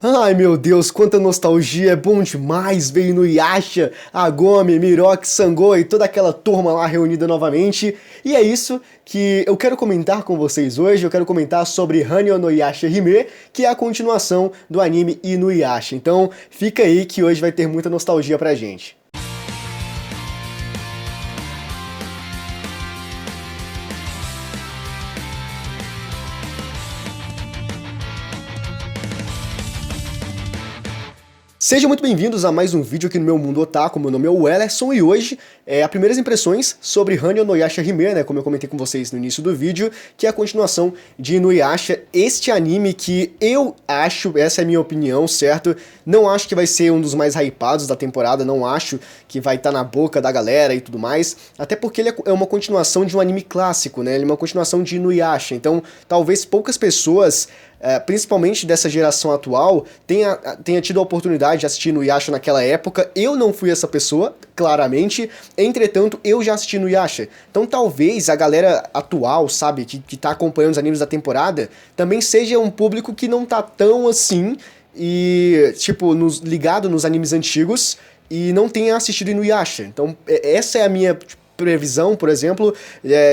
Ai meu Deus, quanta nostalgia, é bom demais ver Inuyasha, Agome, Miroki, Sango e toda aquela turma lá reunida novamente. E é isso que eu quero comentar com vocês hoje, eu quero comentar sobre Hanyo no Yasha Hime, que é a continuação do anime Inuyasha. Então fica aí que hoje vai ter muita nostalgia pra gente. Sejam muito bem-vindos a mais um vídeo aqui no meu Mundo Otaku, meu nome é Wellerson e hoje é as primeiras impressões sobre Hanyo no Yasha Hime, né, como eu comentei com vocês no início do vídeo, que é a continuação de Inuyasha, este anime que eu acho, essa é a minha opinião, certo? Não acho que vai ser um dos mais hypados da temporada, não acho que vai estar na boca da galera e tudo mais, até porque ele é uma continuação de um anime clássico, né, ele é uma continuação de Inuyasha, então talvez poucas pessoas principalmente dessa geração atual, tenha tido a oportunidade de assistir Inuyasha naquela época. Eu não fui essa pessoa, claramente, entretanto, eu já assisti Inuyasha. Então talvez a galera atual, sabe, que tá acompanhando os animes da temporada, também seja um público que não tá tão assim, e, tipo, ligado nos animes antigos, e não tenha assistido Inuyasha. Então essa é a minha previsão, por exemplo,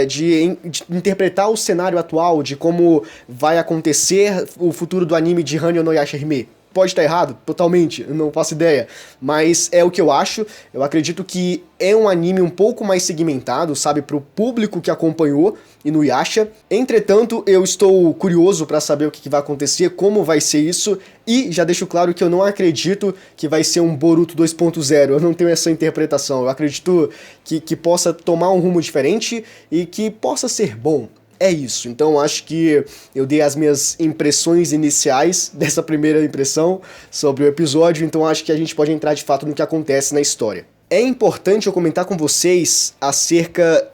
de interpretar o cenário atual, de como vai acontecer o futuro do anime de Hanyo no Yasha Hime. Pode estar errado, totalmente, não faço ideia, mas é o que eu acho. Eu acredito que é um anime um pouco mais segmentado, sabe, pro público que acompanhou Inuyasha. Entretanto, eu estou curioso para saber o que vai acontecer, como vai ser isso, e já deixo claro que eu não acredito que vai ser um Boruto 2.0, eu não tenho essa interpretação. Eu acredito que possa tomar um rumo diferente e que possa ser bom. É isso, então acho que eu dei as minhas impressões iniciais dessa primeira impressão sobre o episódio, então acho que a gente pode entrar de fato no que acontece na história. É importante eu comentar com vocês acerca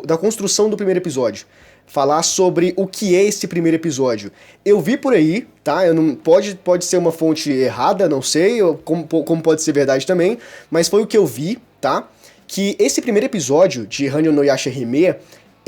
da construção do primeiro episódio. Falar sobre o que é esse primeiro episódio. Eu vi por aí, tá? Pode ser uma fonte errada, não sei, como pode ser verdade também, mas foi o que eu vi, tá? Que esse primeiro episódio de Hanyo no Yasha Hime,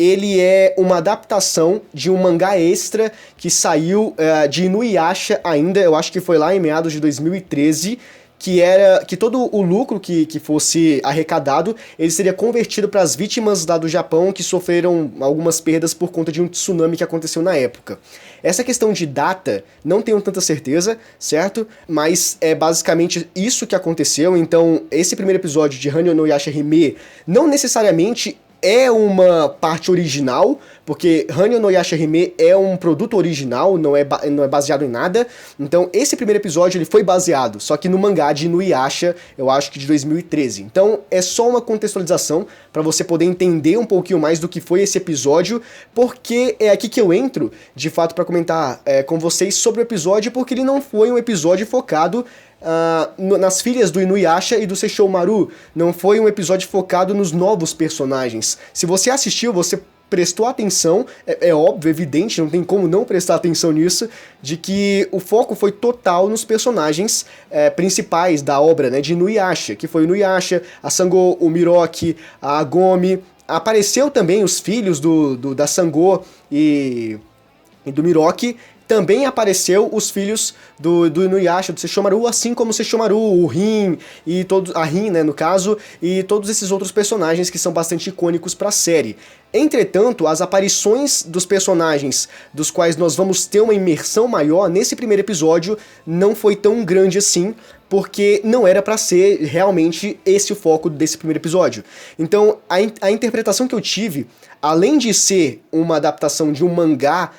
ele é uma adaptação de um mangá extra que saiu de Inuyasha ainda, eu acho que foi lá em meados de 2013, que era que todo o lucro que fosse arrecadado, ele seria convertido para as vítimas lá do Japão que sofreram algumas perdas por conta de um tsunami que aconteceu na época. Essa questão de data, não tenho tanta certeza, certo? Mas é basicamente isso que aconteceu, então esse primeiro episódio de Hanyo no Yasha Hime não necessariamente é uma parte original, porque Hanyo no Yasha Hime é um produto original, não é baseado em nada. Então esse primeiro episódio ele foi baseado, só que no mangá de Inuyasha, eu acho que de 2013. Então é só uma contextualização para você poder entender um pouquinho mais do que foi esse episódio, porque é aqui que eu entro, de fato, para comentar com vocês sobre o episódio, porque ele não foi um episódio focado nas filhas do Inuyasha e do Sesshomaru. Não foi um episódio focado nos novos personagens. Se você assistiu, você prestou atenção, é óbvio, evidente, não tem como não prestar atenção nisso, de que o foco foi total nos personagens principais da obra, né, de Inuyasha, que foi o Inuyasha, a Sango, o Miroki, a Agome. Apareceu também os filhos da Sango e do Miroki. Também apareceu os filhos do Inuyasha, do Sesshomaru, assim como o Sesshomaru, o Rin, e a Rin, né, no caso, e todos esses outros personagens que são bastante icônicos para a série. Entretanto, as aparições dos personagens dos quais nós vamos ter uma imersão maior nesse primeiro episódio não foi tão grande assim, porque não era para ser realmente esse o foco desse primeiro episódio. Então, a interpretação que eu tive, além de ser uma adaptação de um mangá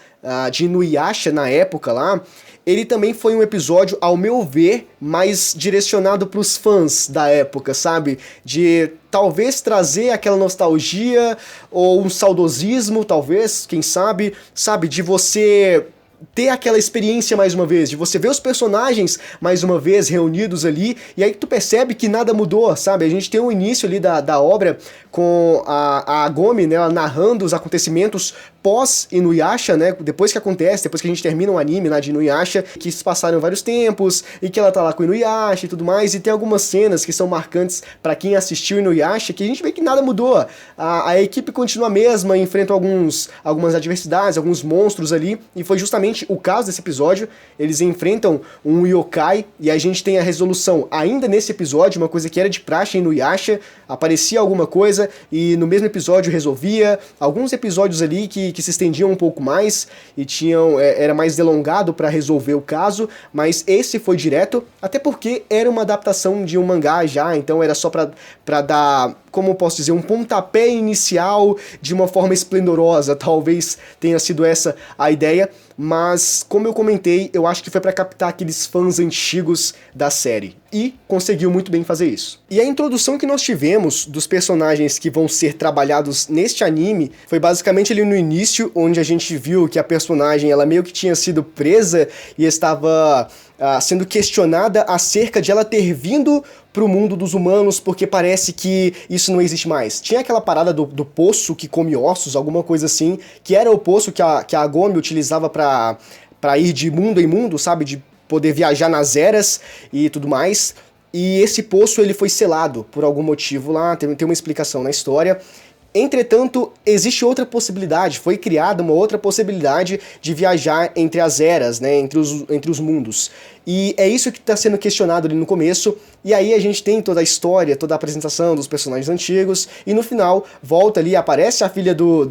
de Inuyasha na época lá, ele também foi um episódio, ao meu ver, mais direcionado para os fãs da época, sabe? De talvez trazer aquela nostalgia ou um saudosismo, talvez, quem sabe, de você ter aquela experiência mais uma vez, de você ver os personagens mais uma vez reunidos ali, e aí tu percebe que nada mudou, sabe? A gente tem o início ali da obra com a Agome, né, ela narrando os acontecimentos pós-Inuyasha, né, depois que a gente termina um anime lá de Inuyasha, que se passaram vários tempos, e que ela tá lá com Inuyasha e tudo mais, e tem algumas cenas que são marcantes pra quem assistiu Inuyasha, que a gente vê que nada mudou, a equipe continua a mesma, enfrenta algumas adversidades, alguns monstros ali, e foi justamente basicamente o caso desse episódio, eles enfrentam um yokai e a gente tem a resolução ainda nesse episódio, uma coisa que era de praxe em Inuyasha, aparecia alguma coisa e no mesmo episódio resolvia, alguns episódios ali que se estendiam um pouco mais e era mais delongado para resolver o caso, mas esse foi direto, até porque era uma adaptação de um mangá já, então era só pra dar, como eu posso dizer, um pontapé inicial de uma forma esplendorosa, talvez tenha sido essa a ideia, mas como eu comentei, eu acho que foi pra captar aqueles fãs antigos da série, e conseguiu muito bem fazer isso. E a introdução que nós tivemos dos personagens que vão ser trabalhados neste anime foi basicamente ali no início, onde a gente viu que a personagem, ela meio que tinha sido presa e estava sendo questionada acerca de ela ter vindo pro mundo dos humanos, porque parece que isso não existe mais. Tinha aquela parada do poço que come ossos, alguma coisa assim, que era o poço que a Agome utilizava pra ir de mundo em mundo, sabe? De poder viajar nas eras e tudo mais. E esse poço ele foi selado por algum motivo lá, tem uma explicação na história. Entretanto, existe outra possibilidade, foi criada uma outra possibilidade de viajar entre as eras, né, entre os mundos. E é isso que está sendo questionado ali no começo, e aí a gente tem toda a história, toda a apresentação dos personagens antigos, e no final volta ali, aparece a filha do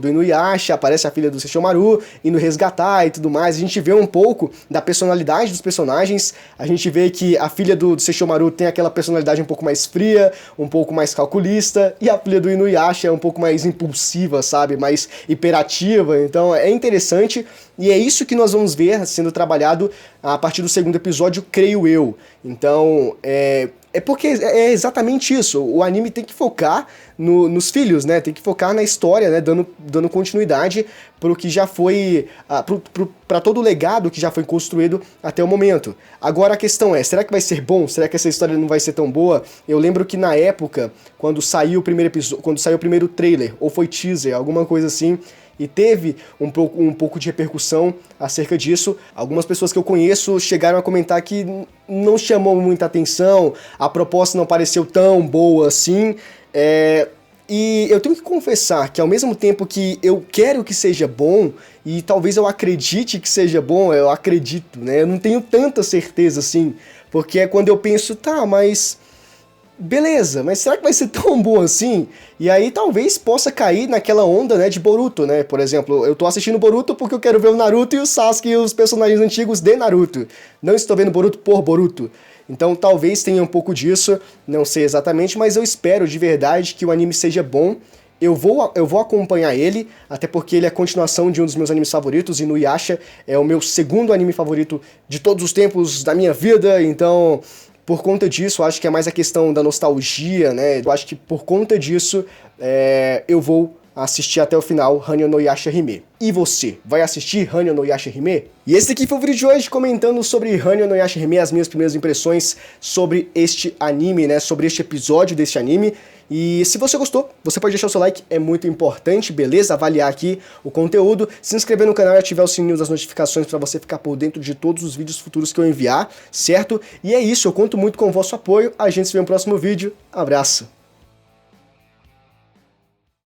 Inuyasha, aparece a filha do Sesshomaru, indo resgatar e tudo mais. A gente vê um pouco da personalidade dos personagens, a gente vê que a filha do Sesshomaru tem aquela personalidade um pouco mais fria, um pouco mais calculista, e a filha do Inuyasha é um pouco mais impulsiva, sabe, mais hiperativa. Então é interessante, e é isso que nós vamos ver sendo trabalhado a partir do segundo episódio, creio eu. Então, porque é exatamente isso, o anime tem que focar nos filhos, né, tem que focar na história, né, dando continuidade pro que já foi, pra todo o legado que já foi construído até o momento. Agora a questão é, será que vai ser bom? Será que essa história não vai ser tão boa? Eu lembro que na época, quando saiu o primeiro trailer, ou foi teaser, alguma coisa assim, e teve um pouco de repercussão acerca disso. Algumas pessoas que eu conheço chegaram a comentar que não chamou muita atenção, a proposta não pareceu tão boa assim, e eu tenho que confessar que ao mesmo tempo que eu quero que seja bom, e talvez eu acredite que seja bom, eu acredito, né? Eu não tenho tanta certeza assim, porque é quando eu penso, tá, mas beleza, mas será que vai ser tão bom assim? E aí talvez possa cair naquela onda, né, de Boruto, né? Por exemplo, eu tô assistindo Boruto porque eu quero ver o Naruto e o Sasuke e os personagens antigos de Naruto. Não estou vendo Boruto por Boruto. Então talvez tenha um pouco disso, não sei exatamente, mas eu espero de verdade que o anime seja bom. Eu vou acompanhar ele, até porque ele é a continuação de um dos meus animes favoritos, e Inuyasha é o meu segundo anime favorito de todos os tempos da minha vida, então por conta disso, eu acho que é mais a questão da nostalgia, né? Eu acho que por conta disso, eu vou assistir até o final Hanyo no Yasha Hime. E você, vai assistir Hanyo no Yasha Hime? E esse aqui foi o vídeo de hoje comentando sobre Hanyo no Yasha Hime, as minhas primeiras impressões sobre este anime, né? Sobre este episódio deste anime. E se você gostou, você pode deixar o seu like, é muito importante, beleza? Avaliar aqui o conteúdo, se inscrever no canal e ativar o sininho das notificações para você ficar por dentro de todos os vídeos futuros que eu enviar, certo? E é isso, eu conto muito com o vosso apoio, a gente se vê no próximo vídeo, abraço!